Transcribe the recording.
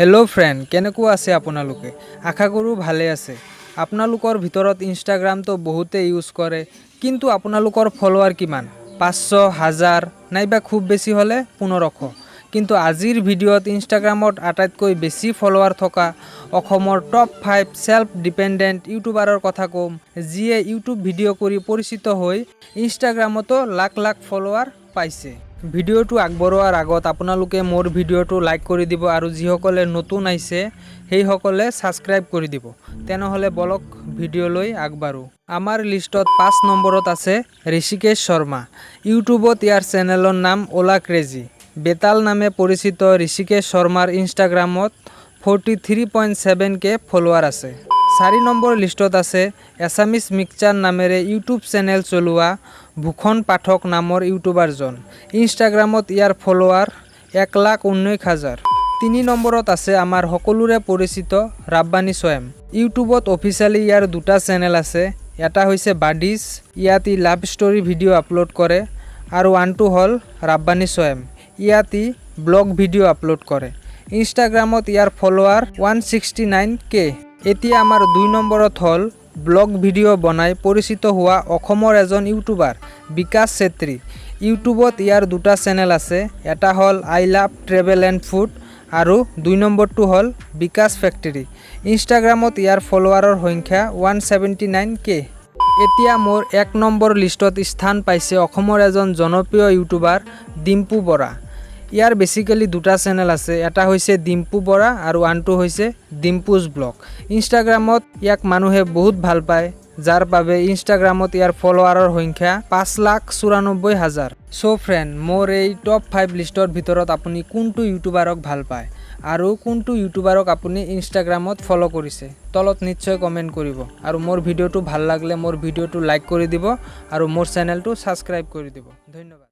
Hello friend केनेको आछे आपनालोके आशा करूँ भाले आछे। आपनालोकर भितरत इंस्टाग्राम तो बहुते यूज करे किन्तु आपनालोकर फलोआर किमान 500 1000 नाइबा खूब बेसी हले 1500 किन्तु आजिर भिडिओत इंस्टाग्रामत आटाइतকৈ बेसी फलोआर थका अखमर टप 5 सेल्फ डिपेंडेंट यूट्यूबारर कथा कम जिए यूट्यूब भिडिओ करी परिचित हई इंस्टाग्रामतो लाख लाख फलोआर पाइছে। ভিডিওটো আগবঢ়োৱাৰ আগত আপোনালোকে মোৰ ভিডিওটো লাইক কৰি দিব আৰু যিসকলে নতুন আইছে সেইসকলে সাবস্ক্ৰাইব কৰি দিব। তেনেহলে বলক ভিডিওলৈ আগবাঢ়ো। আমাৰ লিষ্টত 5 নম্বৰত আছে ঋষিকেশ শৰ্মা। ইউটিউবত ইয়াৰ চেনেলৰ নাম ওলা ক্ৰেজি। বেতাল নামে পৰিচিত ঋষিকেশ শৰ্মাৰ ইনষ্টাগ্ৰামত 43.7k ফলোৱাৰ আছে। 4 নম্বৰ লিষ্টত আছে এছামিজ মিক্সচাৰ নামেৰে ইউটিউব চেনেল চলোৱা ভূষণ পাঠক নামৰ ইউটিউবাৰজন। ইনষ্টাগ্ৰামত ইয়াৰ ফলোৱাৰ 1,19,000। 3 নম্বৰত আছে আমাৰ সকলোৰে পৰিচিত ৰাব্বানী স্বয়ম। ইউটিউবত অফিচিয়ালি ইয়াৰ দুটা চেনেল আছে। এটা হৈছে বাডিজ, ইয়াত ই লাভ ষ্টৰী ভিডিঅ' আপলোড কৰে আৰু আনটো হ'ল ৰাব্বানী স্বয়ম, ইয়াত ই ব্লগ ভিডিঅ' আপলোড কৰে। ইনষ্টাগ্ৰামত ইয়াৰ ফলোৱাৰ 169k। এতিয়া আমাৰ 2 নম্বৰত হ'ল ব্লগ ভিডিঅ' বনাই পৰিচিত হোৱা অসমৰ এজন ইউটিউবাৰ বিকাশ চেত্ৰী। ইউটিউবত ইয়াৰ দুটা চেনেল আছে, এটা হ'ল I love travel and food আৰু 2 নম্বৰটো হ'ল বিকাশ ফেক্টৰী। ইনষ্টাগ্ৰামত ইয়াৰ ফলোৱাৰৰ সংখ্যা 179k। এতিয়া মোৰ 1 নম্বৰ লিষ্টত স্থান পাইছে অসমৰ এজন জনপ্ৰিয় ইউটিউবাৰ ডিম্পু বৰা। ইয়াৰ বেসিক্যালি দুটা চেনেল আছে, এটা হৈছে ডিম্পু বৰা আৰু আনটো হৈছে ডিম্পুজ ব্লগ। ইনষ্টাগ্ৰামত ইয়াক মানুহে বহুত ভাল পায়, যাৰ বাবে ইনষ্টাগ্ৰামত ইয়াৰ ফলোৱাৰৰ সংখ্যা 5,94,000। সো ফ্ৰেন্ড, মোৰ এই টপ 5 লিষ্টৰ ভিতৰত আপুনি কোনটো ইউটিউবাৰক ভাল পায় আৰু কোনটো ইউটিউবাৰক আপুনি ইনষ্টাগ্ৰামত ফলো কৰিছে তলত নিশ্চয় কমেন্ট কৰিব আৰু মোৰ ভিডিওটো ভাল লাগিলে মোৰ ভিডিওটো লাইক কৰি দিব আৰু মোৰ চেনেলটো সাবস্ক্ৰাইব কৰি দিব। ধন্যবাদ।